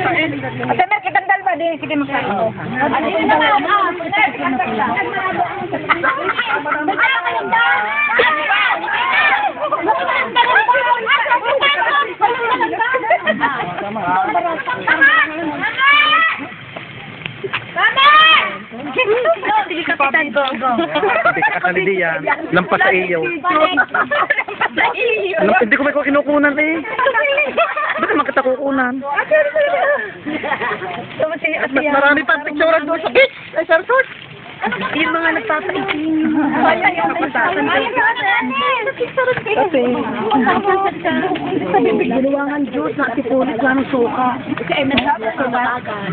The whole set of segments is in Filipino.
Ate Mer, kitang dalba din. Sige, magkain. Ate sige, Kapitan Gogo. Hindi ka kasalidi yan. Lampas sa iyo. Hindi ko may kinukunan eh. Ba't naman kita kukunan? Mas marami pa picture doon sa beach. Ay, sir, sir. Yung mga nagpapaitin. Ayan, yung nagpapaitin. Kasi ginawangan Diyos na sipulit lang ng suka. Kasi ay nagpapagagan.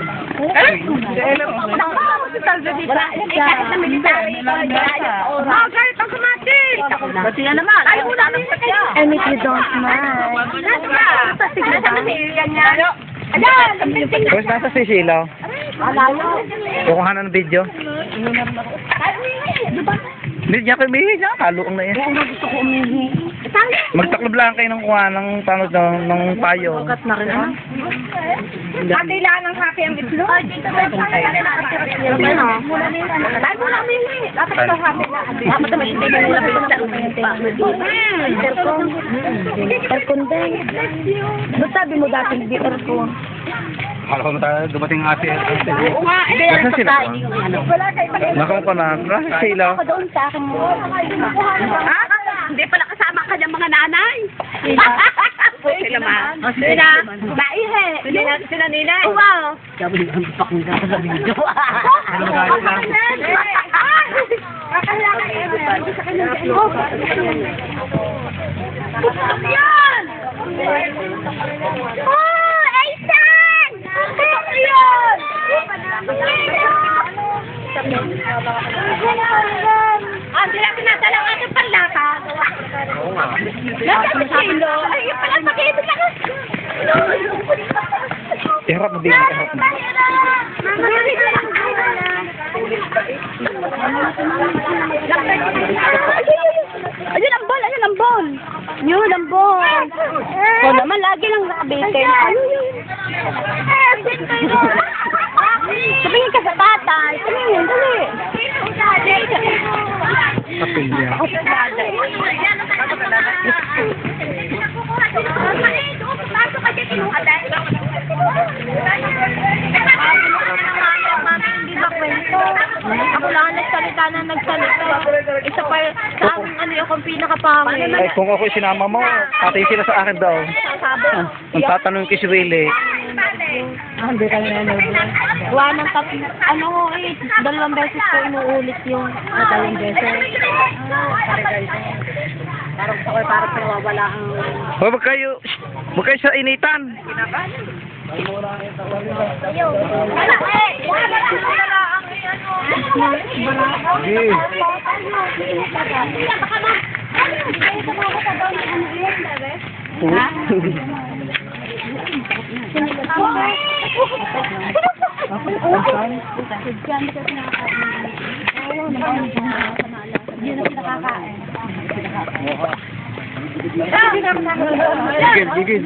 Kahit na military. Kahit ang kumatin. Kasi nga naman. Ay, wala nang sakya. And if you don't mind. Nasa Masilian niya. Ayan! Tapos nasa si Sheila. Kukuha na ng video. Hindi niya kayo umihi niya. Kaluong na yan. Gusto ko umihi. Magtaklob lang kayo ng kuha ng tanod ng payo. Ugat na rin. Kailangan ng happy ang itlog. Ay, dito na yung mula nila. Dahil mula umihi. Dapat ito happy na. Dapat naman hindi na nila bilis na umihi. Aircon din. Ba't sabi mo dati hindi aircon? Akala ko na dumating nga si Oo nga. Nasaan sila? Wala kayo pala. Nakang ko na. Nasa Sheila. Ako doon sa akin mo. Hindi pala kasama ka ng mga nanay. Sila ma. Sila. Baihe. Sila nila. Wow. Sabi ng pakinggan ko sa video. Yan! Oh, Aisan! Yan! Sila pinasala ang ating panlata. Oo nga. Nasa kilo. Ay, yung pala pag-ibig lang. Iharap mo din. Iharap mo. Ayun ang ball, ayun ang ball. Yun ang ball. O naman, lagi lang nakabitin. Sabihin ka sa tatay. Sabihin, dali. Kapilya. Ako lang ang nagsalita na nagsalita. Isa pa sa aming ano yung kung pinakapangit. Ay, kung ako sinama mo, pati sila sa akin daw. Ang tatanong kay si Willie. Hindi ka na Gawa ng ano ko eh, 2 beses ko inuulit yung 2 beses. Parang gusto ko parang nawawala ang... Huwag kayo sa initan. Sige. Gigil.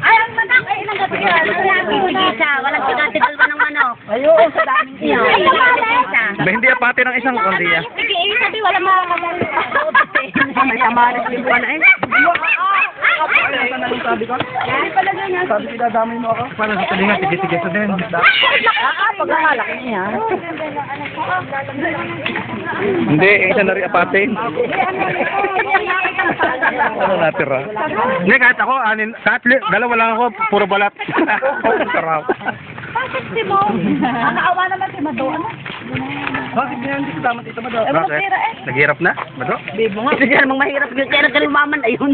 Ay, ang manok! Ay, ilang gabi ka? Walang tigatigil ba ng manok? Ayun, sa daming siya. Ba, hindi apate ng isang kundi ah. Sabi, wala makakamal. May amaris din pa na eh. Sabi ko dadamay mo ako. Paano sa talinga? Sige sa din. Pagkakalaki niya. Hindi, isa na rin apate. Ano natira? Hindi, kahit ako, dalawa lang ako, puro balat. Sarap. Bakit si Mo? Nakaawa naman si Mado. Bakit nga hindi kasama dito, Mado? Bakit? Tira Naghirap na, Mado? Di mo nga. Kasi namang mahirap yun. Kaya nagkalumaman, ayun.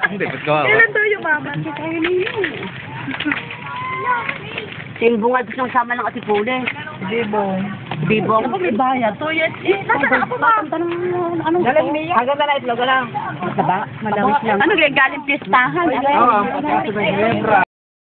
Hindi, ba't gawa? Kailan daw yung mama? Si tayo ninyo. Simbungad gusto ng sama ng atipule. Bibong. Bibong. Ako may bayad. 2 years. Nasaan ako ba? Anong Galing niya. Hanggang na itlog lang. Masaba. Madawis lang. Ano galing pistahan? Oo,